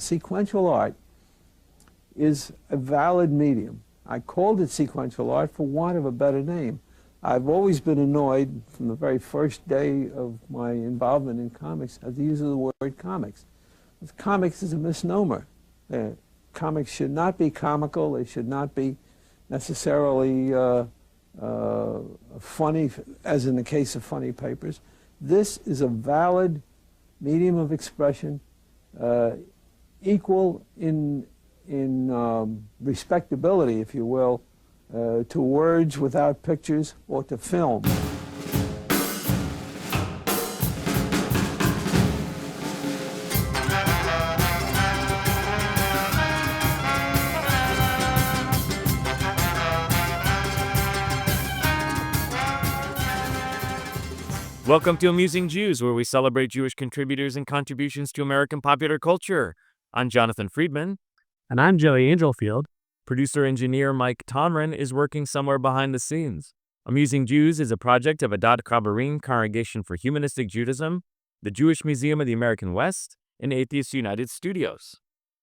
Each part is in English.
Sequential art is a valid medium. I called it sequential art for want of a better name. I've always been annoyed from the very first day of my involvement in comics at the use of the word comics. Comics is a misnomer. Comics should not be comical. They should not be necessarily funny, as in the case of funny papers. This is a valid medium of expression, equal in respectability, if you will, to words without pictures or to film. Welcome to Amusing Jews, where we celebrate Jewish contributors and contributions to American popular culture. I'm Jonathan Friedmann. And I'm Joey Angelfield. Producer-engineer Mike Tomren is working somewhere behind the scenes. Amusing Jews is a project of Adat Chaverim Congregation for Humanistic Judaism, the Jewish Museum of the American West, and Atheists United Studios.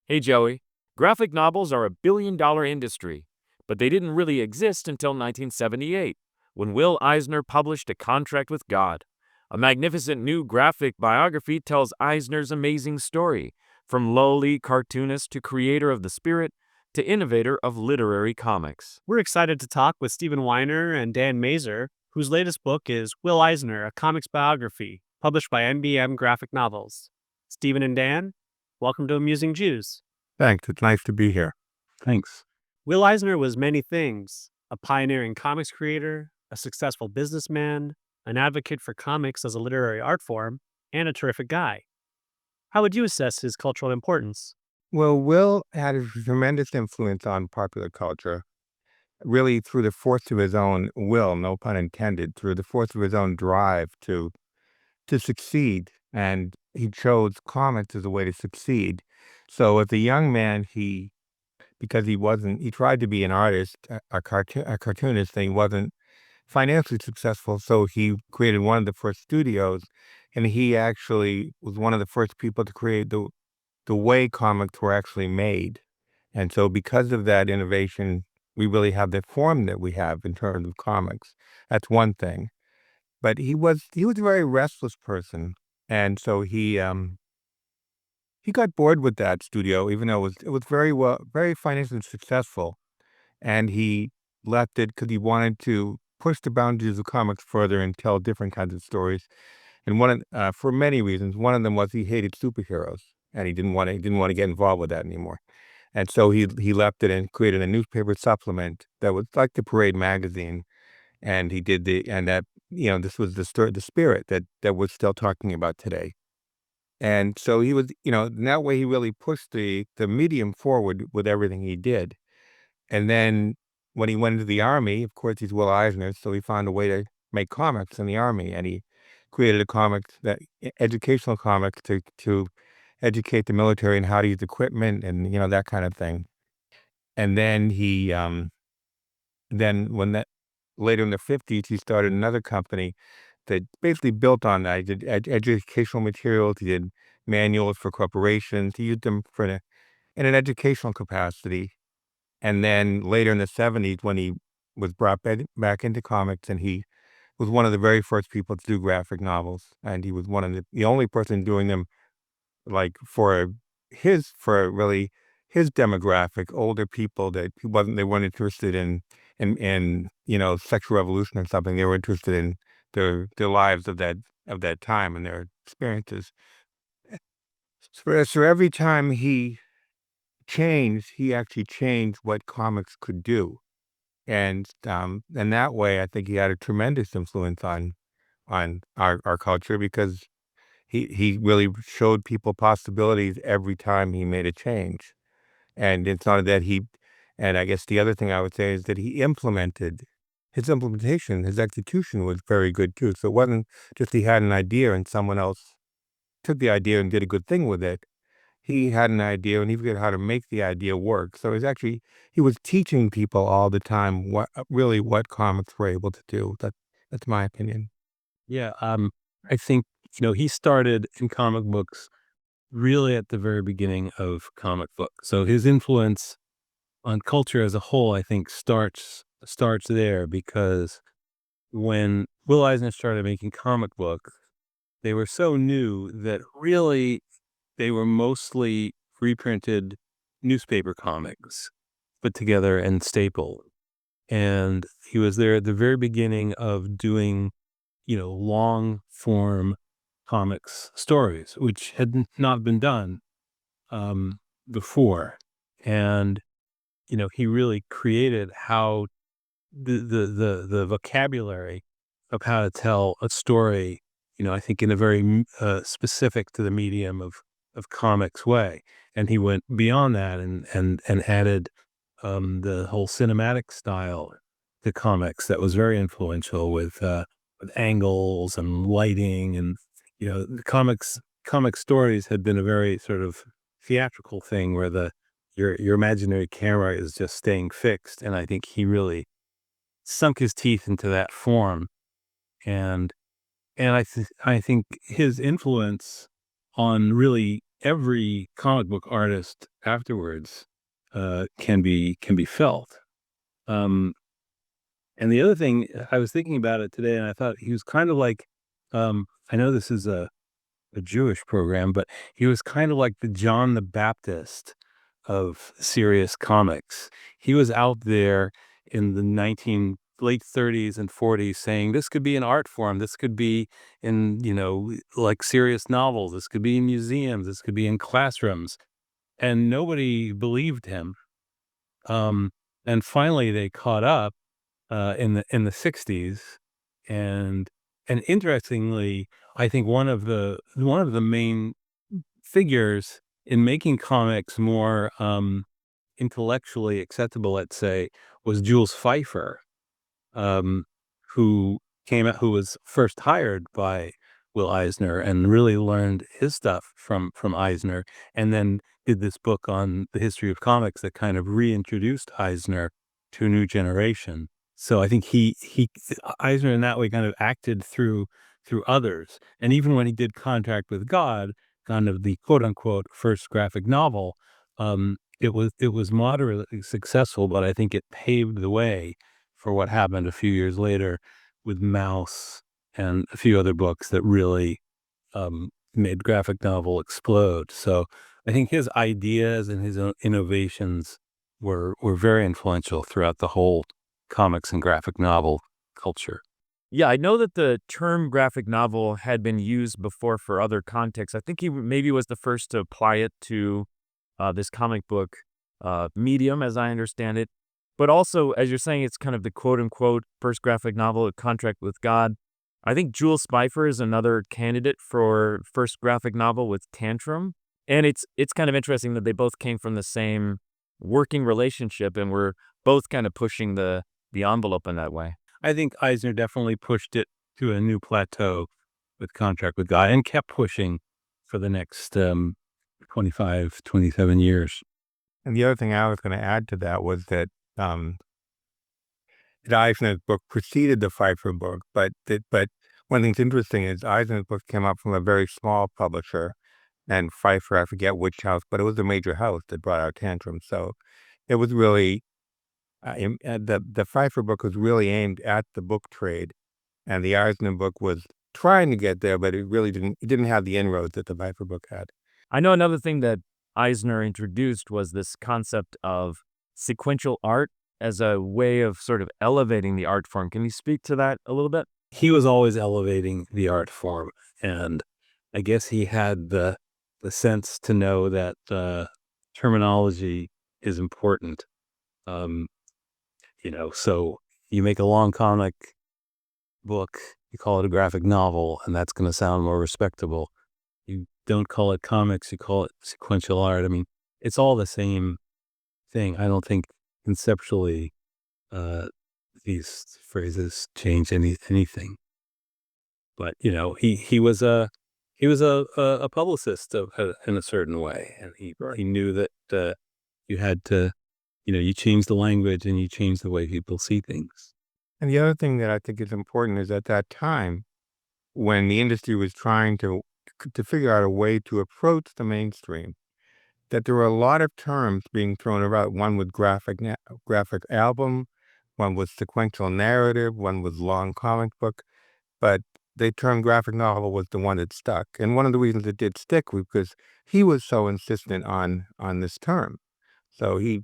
Hey Joey, graphic novels are a billion-dollar industry, but they didn't really exist until 1978, when Will Eisner published A Contract with God. A magnificent new graphic biography tells Eisner's amazing story, from lowly cartoonist to creator of the spirit to innovator of literary comics. We're excited to talk with Stephen Weiner and Dan Mazur, whose latest book is Will Eisner, A Comics Biography, published by NBM Graphic Novels. Stephen and Dan, welcome to Amusing Jews. Thanks. It's nice to be here. Thanks. Will Eisner was many things: a pioneering comics creator, a successful businessman, an advocate for comics as a literary art form, and a terrific guy. How would you assess his cultural importance? Well, Will had a tremendous influence on popular culture, really through the force of his own will, no pun intended, through the force of his own drive to succeed. And he chose comics as a way to succeed. So as a young man, because he tried to be an artist, a cartoonist, and he wasn't financially successful, so he created one of the first studios, and he actually was one of the first people to create the way comics were actually made. And so because of that innovation, we really have the form that we have in terms of comics. That's one thing. But he was a very restless person, and so he got bored with that studio, even though it was very financially successful, and he left it because he wanted to push the boundaries of comics further and tell different kinds of stories. And for many reasons, one of them was he hated superheroes, and he didn't want to get involved with that anymore. And so he left it and created a newspaper supplement that was like the Parade magazine. And he did this was the spirit that we're still talking about today. And so he was, in that way he really pushed the medium forward with everything he did. And then when he went into the Army, of course, he's Will Eisner, so he found a way to make comics in the Army, and he created educational comics to educate the military in how to use equipment and, that kind of thing. And then later in the 50s, he started another company that basically built on that. He did educational materials, he did manuals for corporations, he used them in an educational capacity. And then later in the 70s, when he was brought back into comics, and he was one of the very first people to do graphic novels, and he was one of the only person doing them, like for really his demographic, older people they weren't interested in sexual revolution or something. They were interested in their lives of that time and their experiences. So every time he actually changed what comics could do. And that way, I think he had a tremendous influence on our culture, because he really showed people possibilities every time he made a change. And it's not that and I guess the other thing I would say is that his execution was very good too. So it wasn't just he had an idea and someone else took the idea and did a good thing with it. He had an idea and he figured out how to make the idea work. So he was teaching people all the time what comics were able to do. That's my opinion. Yeah, I think he started in comic books really at the very beginning of comic book. So his influence on culture as a whole, I think, starts there, because when Will Eisner started making comic books, they were so new that really they were mostly reprinted newspaper comics put together and stapled. And he was there at the very beginning of doing, long form comics stories, which had not been done before. And, he really created how the vocabulary of how to tell a story, I think in a very specific to the medium of comics way. And he went beyond that and added the whole cinematic style to comics that was very influential with angles and lighting. And, the comic stories had been a very sort of theatrical thing where your imaginary camera is just staying fixed. And I think he really sunk his teeth into that form. And I think his influence on really every comic book artist afterwards can be felt. Um, and the other thing, I was thinking about it today, and I thought he was kind of like, I know this is a Jewish program, but he was kind of like the John the Baptist of serious comics. He was out there in the late 30s and 40s saying this could be an art form, this could be in, like serious novels, this could be in museums, this could be in classrooms, and nobody believed him. And finally they caught up in the 60s, and interestingly, I think one of the main figures in making comics more intellectually acceptable, let's say, was Jules Pfeiffer, um, who was first hired by Will Eisner and really learned his stuff from Eisner, and then did this book on the history of comics that kind of reintroduced Eisner to a new generation. So I think Eisner in that way kind of acted through others, and even when he did Contact with God, kind of the quote unquote first graphic novel, it was moderately successful, but I think it paved the way for what happened a few years later with Mouse and a few other books that really made graphic novel explode. So I think his ideas and his own innovations were very influential throughout the whole comics and graphic novel culture. Yeah, I know that the term graphic novel had been used before for other contexts. I think he maybe was the first to apply it to this comic book medium, as I understand it. But also, as you're saying, it's kind of the quote unquote first graphic novel, A Contract with God. I think Jules Pfeiffer is another candidate for first graphic novel with Tantrum. And it's kind of interesting that they both came from the same working relationship and were both kind of pushing the envelope in that way. I think Eisner definitely pushed it to a new plateau with Contract with God and kept pushing for the next 25, 27 years. And the other thing I was going to add to that was that Eisner's book preceded the Pfeiffer book, but one thing that's interesting is Eisner's book came out from a very small publisher, and Pfeiffer, I forget which house, but it was a major house that brought out Tantrum. So it was really the Pfeiffer book was really aimed at the book trade, and the Eisner book was trying to get there, but it really didn't have the inroads that the Pfeiffer book had. I know another thing that Eisner introduced was this concept of sequential art as a way of sort of elevating the art form. Can you speak to that a little bit? He was always elevating the art form, and I guess he had the sense to know that terminology is important. Um, so you make a long comic book, you call it a graphic novel, and that's going to sound more respectable. You don't call it comics, you call it sequential art. I mean, it's all the same thing. I don't think conceptually these phrases change anything. But he was a publicist in a certain way, and he knew that you had to, you change the language and you change the way people see things. And the other thing that I think is important is at that time, when the industry was trying to to figure out a way to approach the mainstream, that there were a lot of terms being thrown around. One was graphic album, one was sequential narrative, one was long comic book, but the term graphic novel was the one that stuck. And one of the reasons it did stick was because he was so insistent on this term. So I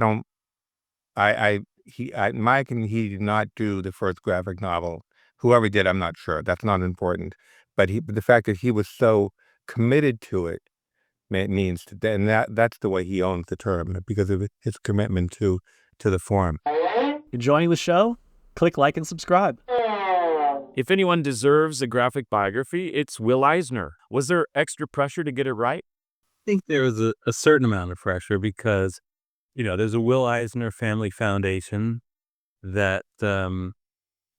don't, in my opinion, he did not do the first graphic novel. Whoever did, I'm not sure. That's not important. But the fact that he was so committed to it means that, and that's the way he owns the term, because of his commitment to the form. Enjoying the show? Click like and subscribe. If anyone deserves a graphic biography, it's Will Eisner. Was there extra pressure to get it right? I think there was a certain amount of pressure because, there's a Will Eisner Family Foundation that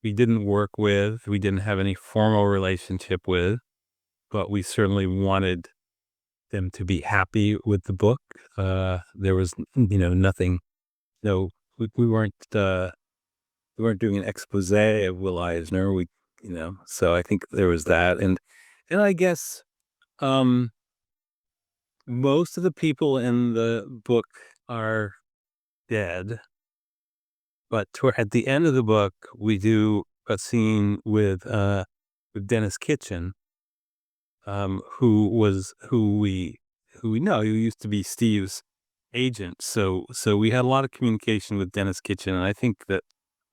we didn't work with, we didn't have any formal relationship with, but we certainly wanted them to be happy with the book. There was, nothing. No, we weren't doing an expose of Will Eisner. So I think there was that, and I guess most of the people in the book are dead, but at the end of the book, we do a scene with Dennis Kitchen, who we know, who used to be Steve's agent. So we had a lot of communication with Dennis Kitchen, and I think that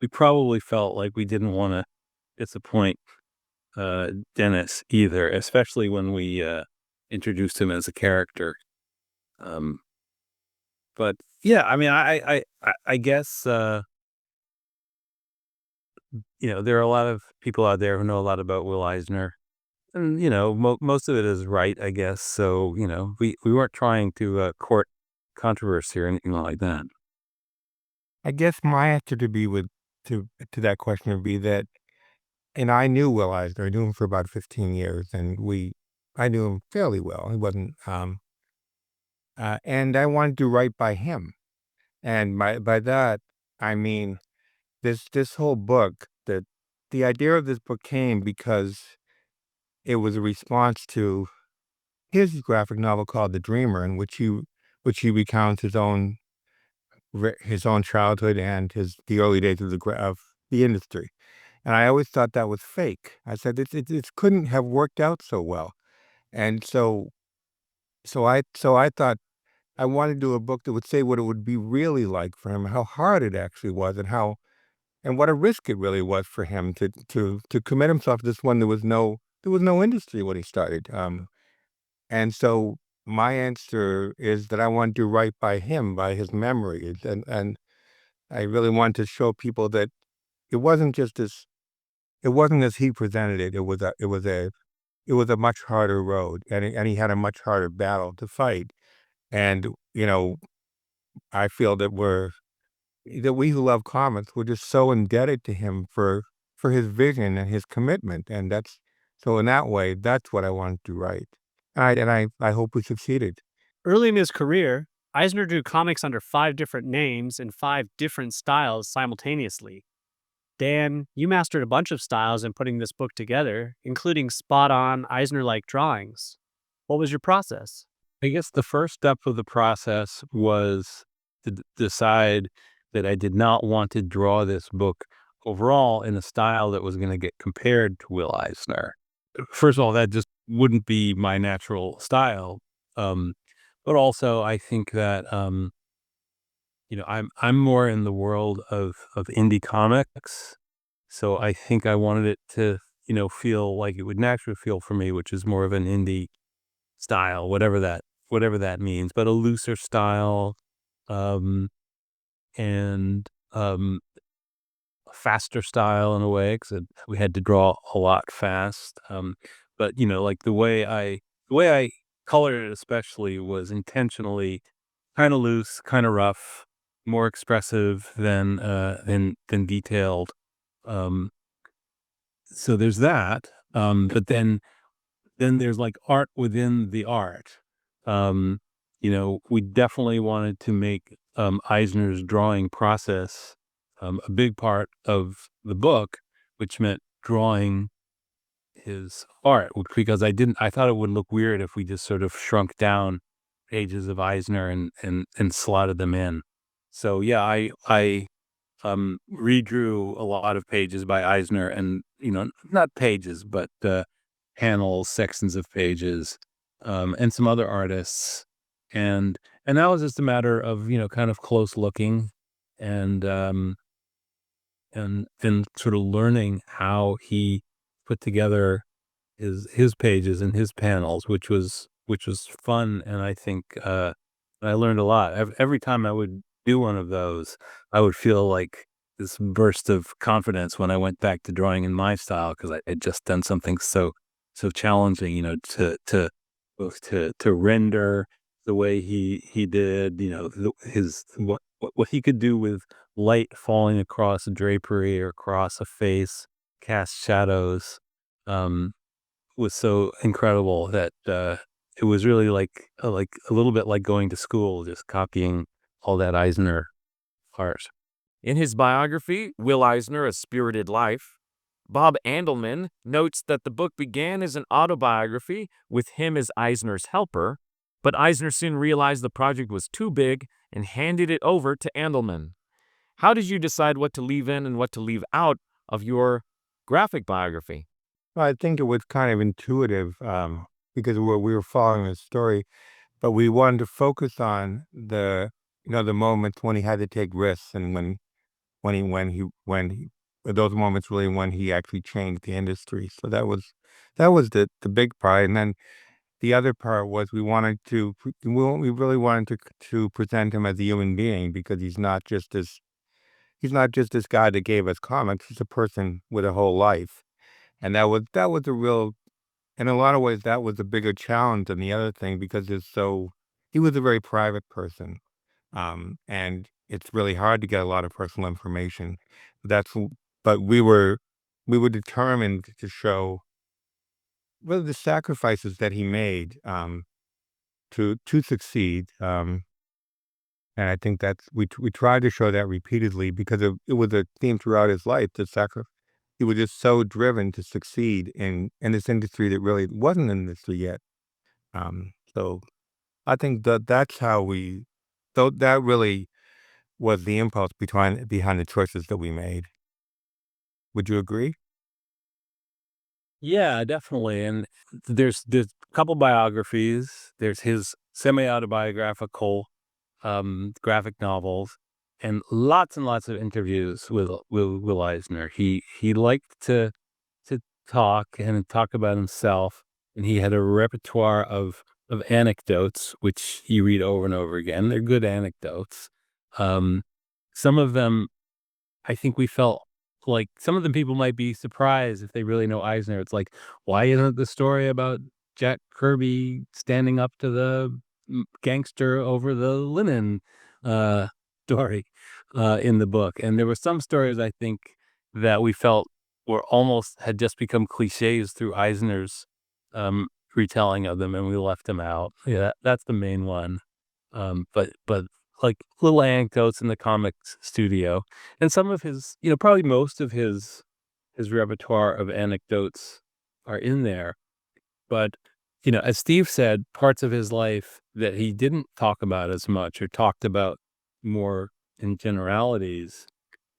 we probably felt like we didn't want to disappoint Dennis either, especially when we introduced him as a character. But yeah, I mean, I guess there are a lot of people out there who know a lot about Will Eisner, and most of it is right, I guess. So we weren't trying to court controversy or anything like that. I guess my answer to that question would be that, and I knew Will Eisner. I knew him for about 15 years, and I knew him fairly well. He wasn't, and I wanted to write by him. And by that, I mean, this whole book, the idea of this book came because it was a response to his graphic novel called The Dreamer, in which he recounts his own childhood and the early days of the industry. And I always thought that was fake. I said it couldn't have worked out so well. And so I thought I wanted to do a book that would say what it would be really like for him, how hard it actually was, and what a risk it really was for him to commit himself to this one. There was no industry when he started. And so my answer is that I wanted to write by him, by his memories, and I really wanted to show people that it wasn't as he presented it. It was a much harder road, and he had a much harder battle to fight. And I feel that we who love comics, we're just so indebted to him for his vision and his commitment, and so in that way, that's what I wanted to write. I hope we succeeded. Early in his career, Eisner drew comics under 5 different names in 5 different styles simultaneously. Dan, you mastered a bunch of styles in putting this book together, including spot-on Eisner-like drawings. What was your process? I guess the first step of the process was to decide that I did not want to draw this book overall in a style that was going to get compared to Will Eisner. First of all, that just wouldn't be my natural style. But also, I think that I'm more in the world of indie comics, so I think I wanted it to feel like it would naturally feel for me, which is more of an indie style, whatever that means, but a looser style, and a faster style in a way, because we had to draw a lot fast. But like the way I colored it especially was intentionally kind of loose, kind of rough, more expressive than detailed. Um, so there's that. But then there's like art within the art. We definitely wanted to make Eisner's drawing process a big part of the book, which meant drawing his art, because I thought it would look weird if we just sort of shrunk down pages of Eisner and slotted them in. So yeah, I redrew a lot of pages by Eisner, and not pages, but panels, sections of pages, and some other artists, and that was just a matter of kind of close looking, and and sort of learning how he put together his pages and his panels, which was fun, and I think I learned a lot. Every time I would do one of those, I would feel like this burst of confidence when I went back to drawing in my style, because I had just done something so challenging, to render the way he did, his what he could do with light falling across a drapery or across a face, cast shadows. Um, was so incredible that it was really like a little bit like going to school, just copying all that Eisner art. In his biography, Will Eisner: A Spirited Life, Bob Andelman notes that the book began as an autobiography with him as Eisner's helper, but Eisner soon realized the project was too big and handed it over to Andelman. How did you decide what to leave in and what to leave out of your graphic biography? Well, I think it was kind of intuitive, because we were following the story, but we wanted to focus on the moments when he had to take risks, and when he those moments really when he actually changed the industry. So that was the big part. And then the other part was we really wanted to present him as a human being, because he's not just this guy that gave us comics. He's a person with a whole life. And that was a real in a lot of ways, that was a bigger challenge than the other thing, because he was a very private person. And it's really hard to get a lot of personal information. That's, but we were determined to show really the sacrifices that he made, to succeed. And I think we tried to show that repeatedly, because it was a theme throughout his life. He was just so driven to succeed in this industry that really wasn't an industry yet. So I think that's how that really was the impulse behind the choices that we made. Would you agree? Yeah, definitely. And there's a couple biographies. There's his semi-autobiographical graphic novels, and lots of interviews with Will Eisner. He liked to talk about himself, and he had a repertoire of anecdotes which you read over and over again. They're good anecdotes. Um, some of them, I think we felt like some of the people might be surprised if they really know Eisner. It's like, why isn't the story about Jack Kirby standing up to the gangster over the linen uh, story in the book? And there were some stories, I think, that we felt were almost had just become cliches through Eisner's retelling of them, and we left them out. Yeah, that's the main one. But like little anecdotes in the comics studio, and some of his, probably most of his repertoire of anecdotes are in there. But as Steve said, parts of his life that he didn't talk about as much, or talked about more in generalities,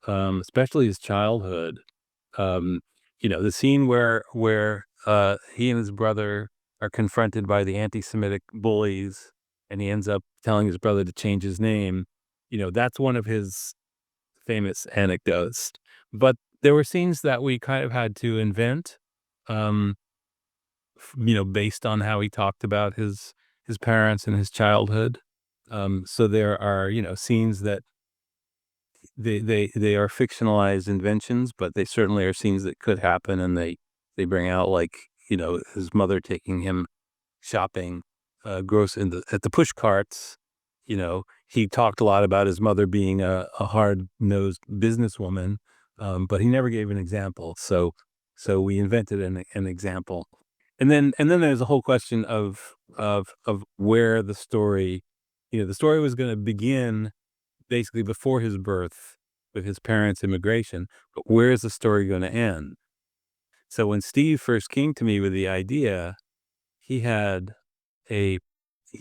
especially his childhood. Um, the scene where he and his brother are confronted by the anti-Semitic bullies, and he ends up telling his brother to change his name. That's one of his famous anecdotes. But there were scenes that we kind of had to invent, um, based on how he talked about his parents and his childhood. So there are, scenes that they are fictionalized inventions, but they certainly are scenes that could happen, and they bring out, like, his mother taking him shopping, at the push carts. He talked a lot about his mother being a hard-nosed businesswoman, but he never gave an example. So we invented an example, and then there's a whole question of where the story was going to begin basically before his birth with his parents' immigration, but where is the story going to end? So when Steve first came to me with the idea, he had a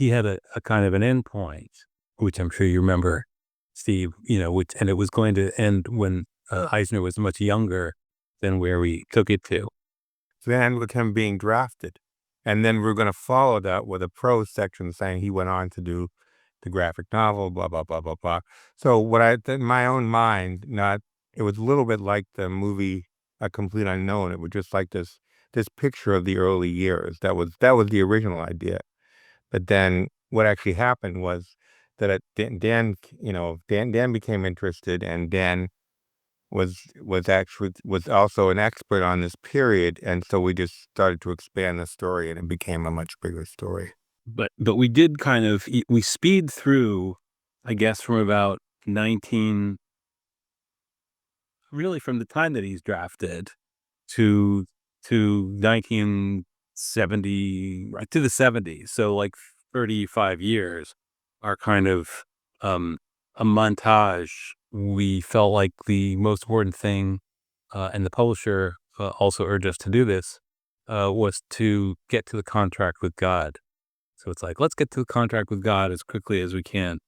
a kind of an endpoint, which I'm sure you remember, Steve. And it was going to end when Eisner was much younger than where we took it to. Then with him being drafted. And then we're going to follow that with a prose section saying he went on to do the graphic novel, blah, blah, blah, blah, blah. So in my own mind, it was a little bit like the movie A Complete Unknown. It was just like this picture of the early years. That was the original idea. But then what actually happened was that Dan became interested, and Dan was also an expert on this period, and so we just started to expand the story, and it became a much bigger story. But we did we speed through, I guess, from about from the time that he's drafted to 1970, right to the 70s. So like 35 years are kind of a montage. We felt like the most important thing, and the publisher also urged us to do this, was to get to the contract with God. So it's like, let's get to the contract with God as quickly as we can.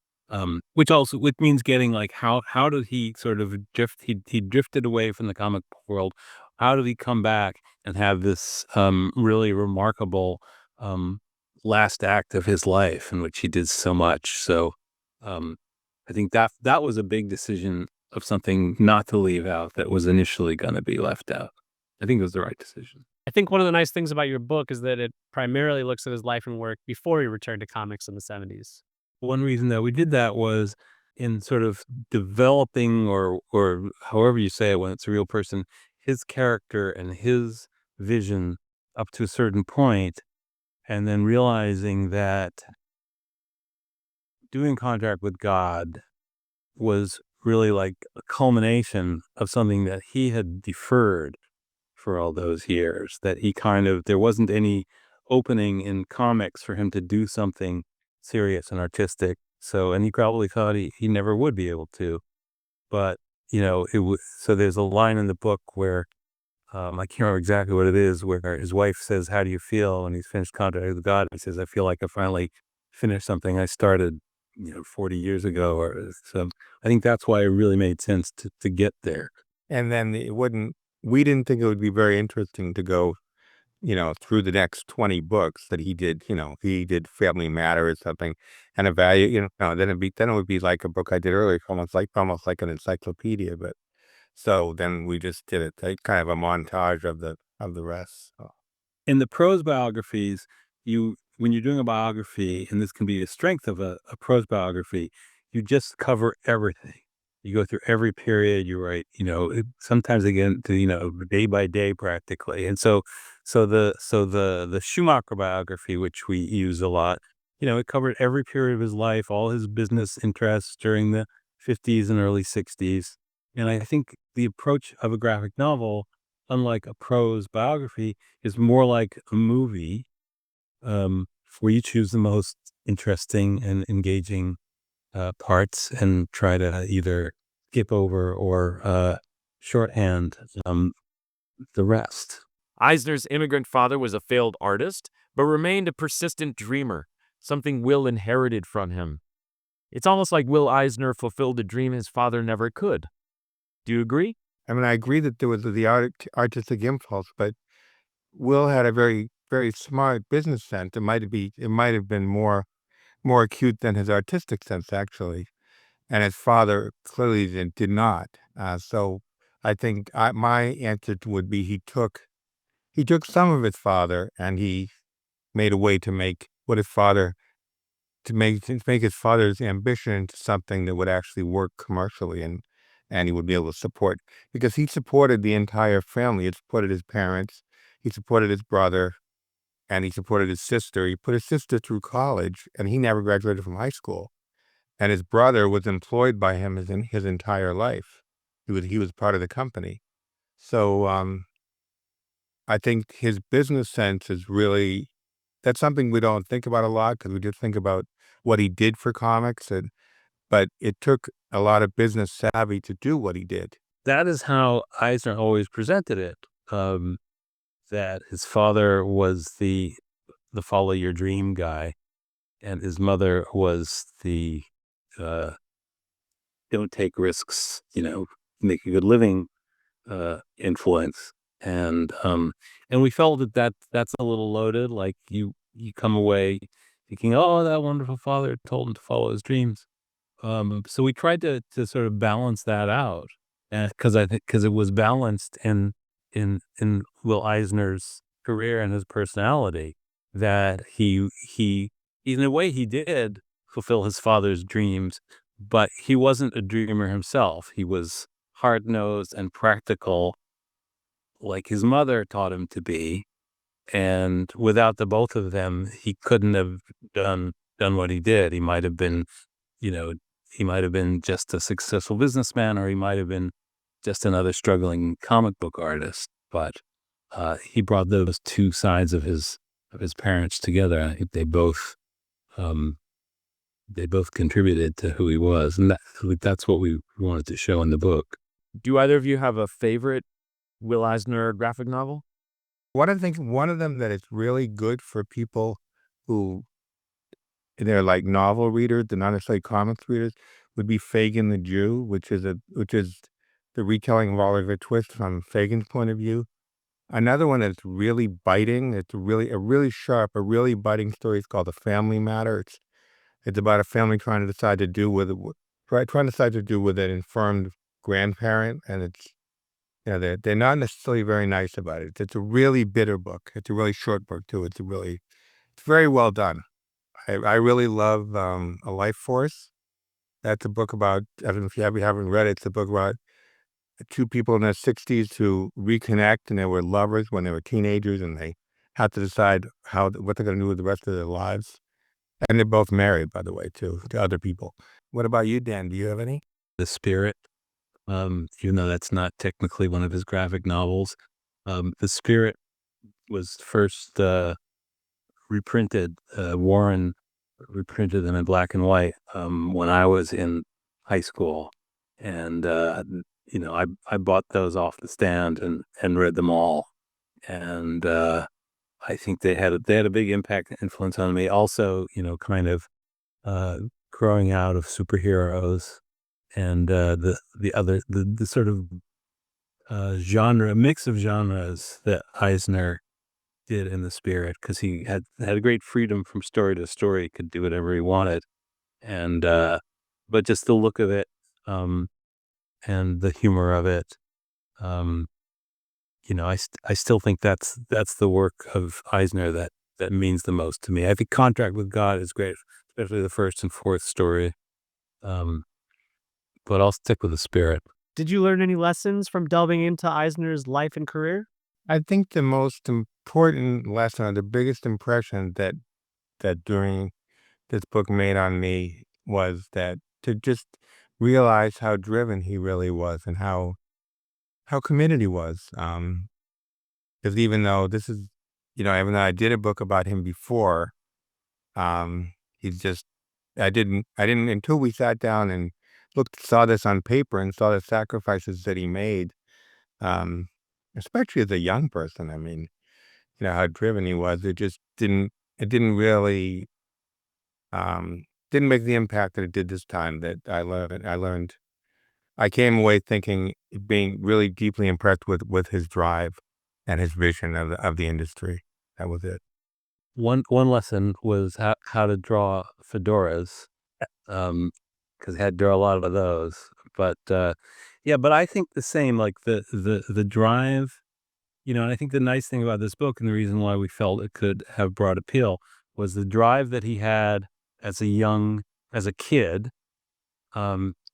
Which means getting like, how did he sort of drift? He drifted away from the comic book world. How did he come back and have this really remarkable last act of his life in which he did so much? So I think that was a big decision of something not to leave out that was initially going to be left out. I think it was the right decision. I think one of the nice things about your book is that it primarily looks at his life and work before he returned to comics in the 70s. One reason that we did that was in sort of developing, or however you say it when it's a real person, his character and his vision up to a certain point, and then realizing that doing Contract with God was really like a culmination of something that he had deferred for all those years, that there wasn't any opening in comics for him to do something serious and artistic. So, and he probably thought he never would be able to, but so there's a line in the book where, I can't remember exactly what it is, where his wife says, "How do you feel?" when he's finished Contract with God. He says, "I feel like I finally finished something I started, 40 years ago." So I think that's why it really made sense to get there. And then we didn't think it would be very interesting to go, through the next 20 books that he did. He did Family Matter or something, and then it would be like a book I did earlier, almost like an encyclopedia. But so then we just did it, like kind of a montage of the rest. So. In the prose biographies, when you're doing a biography, and this can be the strength of a prose biography, you just cover everything. You go through every period. You write, sometimes again to day by day practically. And so the Schumacher biography, which we use a lot, it covered every period of his life, all his business interests during the 50s and early 60s. And I think the approach of a graphic novel, unlike a prose biography, is more like a movie, where you choose the most interesting and engaging parts and try to either skip over or shorthand the rest. Eisner's immigrant father was a failed artist, but remained a persistent dreamer, something Will inherited from him. It's almost like Will Eisner fulfilled a dream his father never could. Do you agree? I mean, I agree that there was the artistic impulse, but Will had a very, very smart business sense. It might have been more acute than his artistic sense, actually. And his father clearly did not. So I think my answer would be he took some of his father, and he made a way to make his father's ambition into something that would actually work commercially, and he would be able to support, because he supported the entire family. He supported his parents, he supported his brother, and he supported his sister. He put his sister through college, and he never graduated from high school. And his brother was employed by him his entire life. He was part of the company. So I think his business sense is really, that's something we don't think about a lot, because we just think about what he did for comics, but it took a lot of business savvy to do what he did. That is how Eisner always presented it. that his father was the follow your dream guy, and his mother was the uh, don't take risks, make a good living influence. And we felt that's a little loaded. Like you come away thinking, oh, that wonderful father told him to follow his dreams. So we tried to sort of balance that out, because I think because it was balanced in Will Eisner's career and his personality, that he in a way he did fulfill his father's dreams, but he wasn't a dreamer himself. He was hard nosed and practical, like his mother taught him to be. And without the both of them, he couldn't have done what he did. He might have been, you know, he might have been just a successful businessman, or he might have been just another struggling comic book artist. But he brought those two sides of his parents together. I think um, they both contributed to who he was, and that's what we wanted to show in the book. Do either of you have a favorite Will Eisner graphic novel? One of them that is really good for people who they're like novel readers, they're not necessarily comics readers, would be Fagin the Jew, which is the retelling of Oliver Twist from Fagin's point of view. Another one that's really biting. It's a really sharp, a really biting story. It's called The Family Matter. It's about a family trying to decide to do with trying to decide to do with an infirmed grandparent, and they're not necessarily very nice about it. It's a really bitter book. It's a really short book too. It's very well done. I really love A Life Force. That's a book about, I don't know if you haven't read it, it's a book about two people in their 60s who reconnect, and they were lovers when they were teenagers, and they have to decide what they're going to do with the rest of their lives. And they're both married, by the way, to other people. What about you, Dan? Do you have any? The Spirit, even though that's not technically one of his graphic novels, The Spirit was first reprinted. Warren reprinted them in black and white when I was in high school, and I bought those off the stand and read them all, and I think they had a big influence on me. Also, kind of growing out of superheroes and the sort of mix of genres that Eisner did in The Spirit, because he had a great freedom from story to story. He could do whatever he wanted, and but just the look of it, and the humor of it, um, I still think that's the work of Eisner that means the most to me. I think Contract with God is great, especially the first and fourth story, um, but I'll stick with The Spirit. Did you learn any lessons from delving into Eisner's life and career? I think the most important lesson, or the biggest impression that during this book made on me, was that to just realize how driven he really was, and how committed he was. Because even though even though I did a book about him before, he's just I didn't until we sat down and saw this on paper and saw the sacrifices that he made, um, especially as a young person. I mean, how driven he was. It didn't really, didn't make the impact that it did this time. That I came away being really deeply impressed with his drive and his vision of the industry. That was it. One lesson was how to draw fedoras, because he had to draw a lot of those. But yeah, but I think the same, like the drive, and I think the nice thing about this book, and the reason why we felt it could have broad appeal, was the drive that he had as a kid,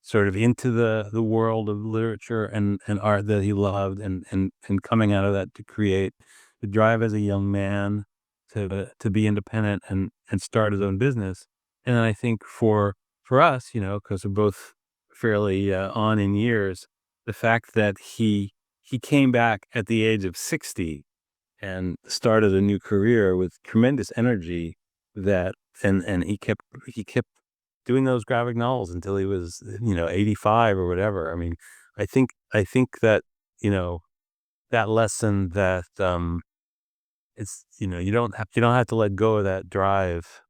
sort of into the world of literature and art that he loved, and coming out of that to create, the drive as a young man to be independent and start his own business. And I think for us, because we're both fairly on in years, the fact that he came back at the age of 60 and started a new career with tremendous energy, that and he kept doing those graphic novels until he was 85 or whatever. I mean, I think that that lesson that it's you don't have to let go of that drive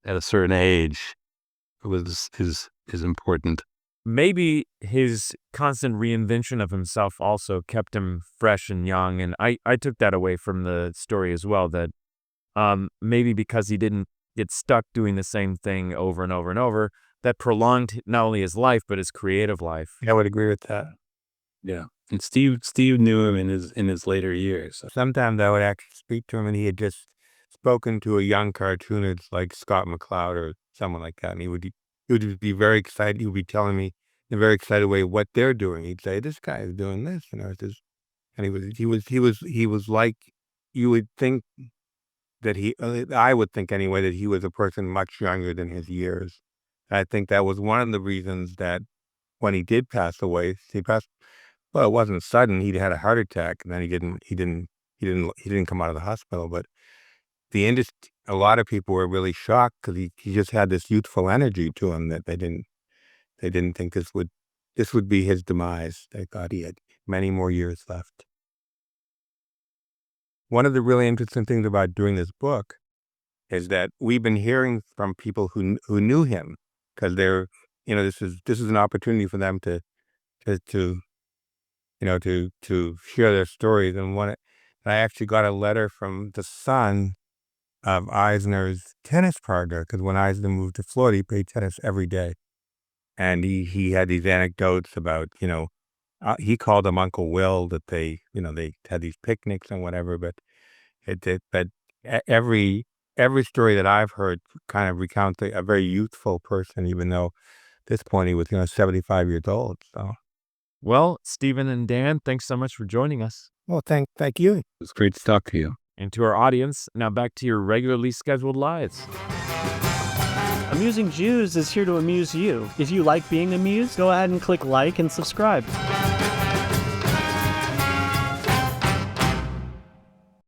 at a certain age. Is important. Maybe his constant reinvention of himself also kept him fresh and young, and I took that away from the story as well, that maybe because he didn't get stuck doing the same thing over and over and over, that prolonged not only his life but his creative life. I would agree with that. Yeah. And Steve knew him in his later years. Sometimes I would actually speak to him, and he had just spoken to a young cartoonist like Scott McCloud or someone like that, and he would just be very excited. He would be telling me in a very excited way what they're doing. He'd say, "This guy is doing this," it's just, and he was like, you would think that I would think anyway, that he was a person much younger than his years. I think that was one of the reasons that when he did pass away, well, it wasn't sudden. He'd had a heart attack, and then he didn't come out of the hospital. But a lot of people were really shocked because he just had this youthful energy to him that they didn't think this would be his demise. They thought he had many more years left. One of the really interesting things about doing this book is that we've been hearing from people who knew him, because this is an opportunity for them to share their stories. And I actually got a letter from the son of Eisner's tennis partner, because when Eisner moved to Florida, he played tennis every day, and he had these anecdotes about he called him Uncle Will, that they had these picnics and whatever. But every story that I've heard kind of recounts a very youthful person, even though at this point he was 75 years old. So. Well, Stephen and Dan, thanks so much for joining us. Well, thank you. It was great to talk to you. And to our audience, now back to your regularly scheduled lives. Amusing Jews is here to amuse you. If you like being amused, go ahead and click like and subscribe.